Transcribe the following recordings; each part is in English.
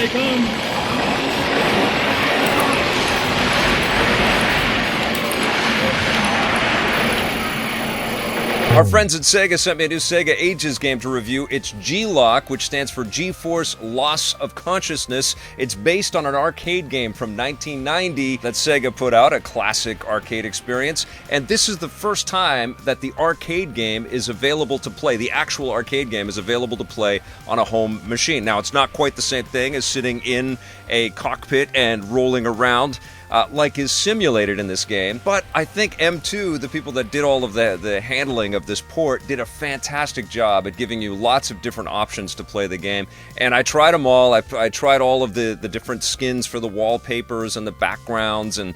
they come. Our friends at Sega sent me a new Sega Ages game to review. It's G-LOC, which stands for G-Force Loss of Consciousness. It's based on an arcade game from 1990 that Sega put out, a classic arcade experience. And this is the first time that the arcade game is available to play. The actual arcade game is available to play on a home machine. Now, it's not quite the same thing as sitting in a cockpit and rolling around like is simulated in this game. But I think M2, the people that did all of the handling of this port, did a fantastic job at giving you lots of different options to play the game. And I tried them all. I tried all of the different skins for the wallpapers and the backgrounds and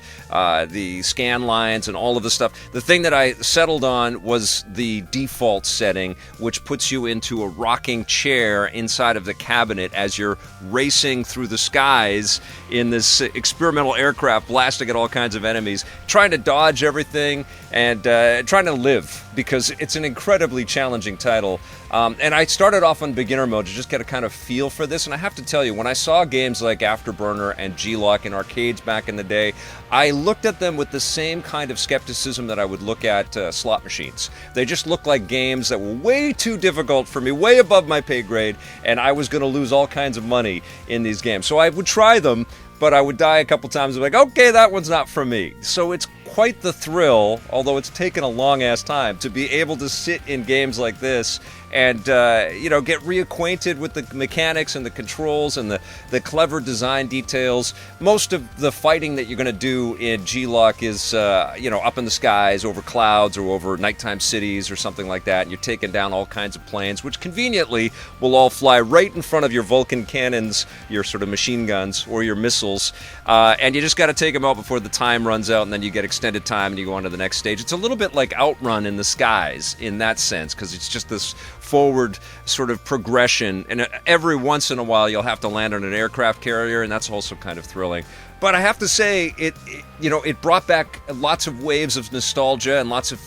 the scan lines and all of the stuff. The thing that I settled on was the default setting, which puts you into a rocking chair inside of the cabinet as you're racing through the skies in this experimental aircraft, blasting at all kinds of enemies, trying to dodge everything and trying to live, because it's an incredibly challenging title. And I started off on beginner mode to just get a kind of feel for this, and I have to tell you, when I saw games like Afterburner and G-LOC in arcades back in the day, I looked at them with the same kind of skepticism that I would look at slot machines. They just looked like games that were way too difficult for me, way above my pay grade, and I was going to lose all kinds of money in these games. So I would try them, but I would die a couple times and be like, okay, that one's not for me. So it's quite the thrill, although it's taken a long-ass time, to be able to sit in games like this and get reacquainted with the mechanics and the controls and the clever design details. Most of the fighting that you're going to do in G-LOC is up in the skies, over clouds, or over nighttime cities or something like that, and you're taking down all kinds of planes, which conveniently will all fly right in front of your Vulcan cannons, your sort of machine guns, or your missiles, and you just got to take them out before the time runs out, and then you get extended time and you go on to the next stage. It's a little bit like Outrun in the skies in that sense, because it's just this forward sort of progression, and every once in a while you'll have to land on an aircraft carrier, and that's also kind of thrilling. But I have to say, it brought back lots of waves of nostalgia and lots of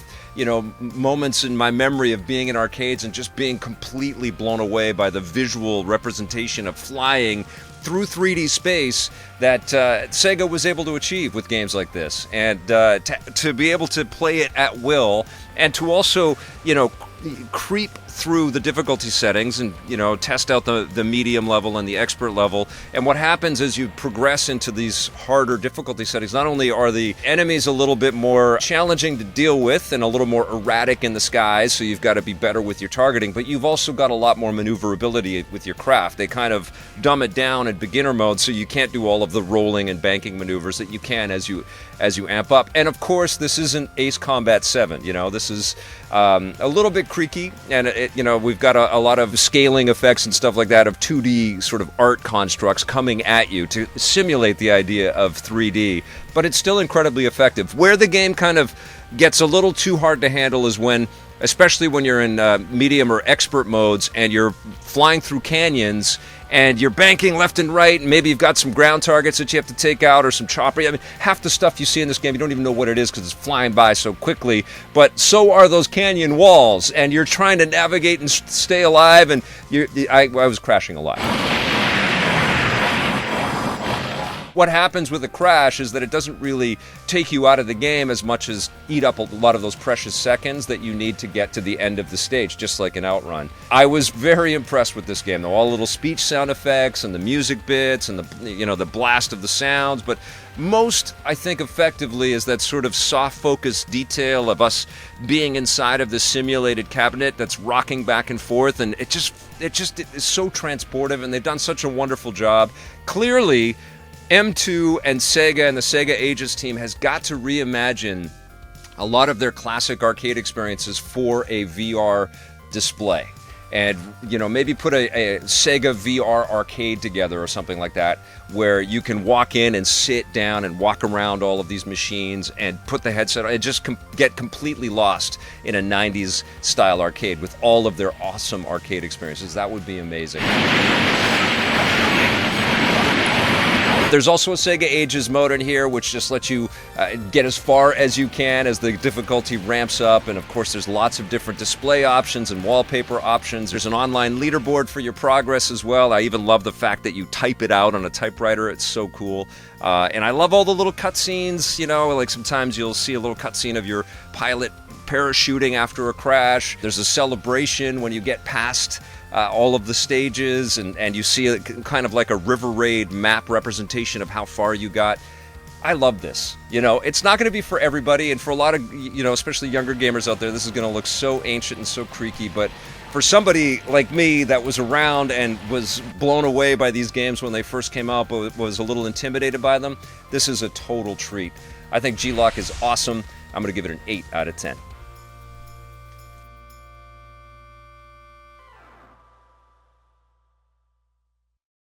moments in my memory of being in arcades and just being completely blown away by the visual representation of flying through 3D space that Sega was able to achieve with games like this, and to be able to play it at will, and to also creep through the difficulty settings and test out the medium level and the expert level. And what happens as you progress into these harder difficulty settings, not only are the enemies a little bit more challenging to deal with and a little more erratic in the skies, so you've got to be better with your targeting, but you've also got a lot more maneuverability with your craft. They kind of dumb it down in beginner mode, so you can't do all of the rolling and banking maneuvers that you can as you amp up. And of course, this isn't Ace Combat 7. This is a little bit creaky, and we've got a lot of scaling effects and stuff like that of 2D sort of art constructs coming at you to simulate the idea of 3D, but it's still incredibly effective. Where the game kind of gets a little too hard to handle is especially when you're in medium or expert modes and you're flying through canyons and you're banking left and right, and maybe you've got some ground targets that you have to take out or some chopper. I mean, half the stuff you see in this game, you don't even know what it is because it's flying by so quickly, but so are those canyon walls, and you're trying to navigate and stay alive, and I was crashing a lot. What happens with a crash is that it doesn't really take you out of the game as much as eat up a lot of those precious seconds that you need to get to the end of the stage, just like an Outrun. I was very impressed with this game, though. All the little speech sound effects and the music bits and the blast of the sounds, but most, I think, effectively is that sort of soft focus detail of us being inside of the simulated cabinet that's rocking back and forth, and it just is so transportive, and they've done such a wonderful job. Clearly, M2 and Sega and the Sega Ages team has got to reimagine a lot of their classic arcade experiences for a VR display. And, maybe put a Sega VR arcade together or something like that, where you can walk in and sit down and walk around all of these machines and put the headset on and just get completely lost in a 90s style arcade with all of their awesome arcade experiences. That would be amazing. There's also a Sega Ages mode in here, which just lets you get as far as you can as the difficulty ramps up. And of course, there's lots of different display options and wallpaper options. There's an online leaderboard for your progress as well. I even love the fact that you type it out on a typewriter. It's so cool. And I love all the little cutscenes. You know, like sometimes you'll see a little cutscene of your pilot parachuting after a crash. There's a celebration when you get past all of the stages, and you see it kind of like a River Raid map representation of how far you got. I love this. You know, it's not going to be for everybody, and for a lot of, you know, especially younger gamers out there, this is going to look so ancient and so creaky, but for somebody like me that was around and was blown away by these games when they first came out, but was a little intimidated by them, this is a total treat. I think G-LOC is awesome. I'm going to give it an 8 out of 10.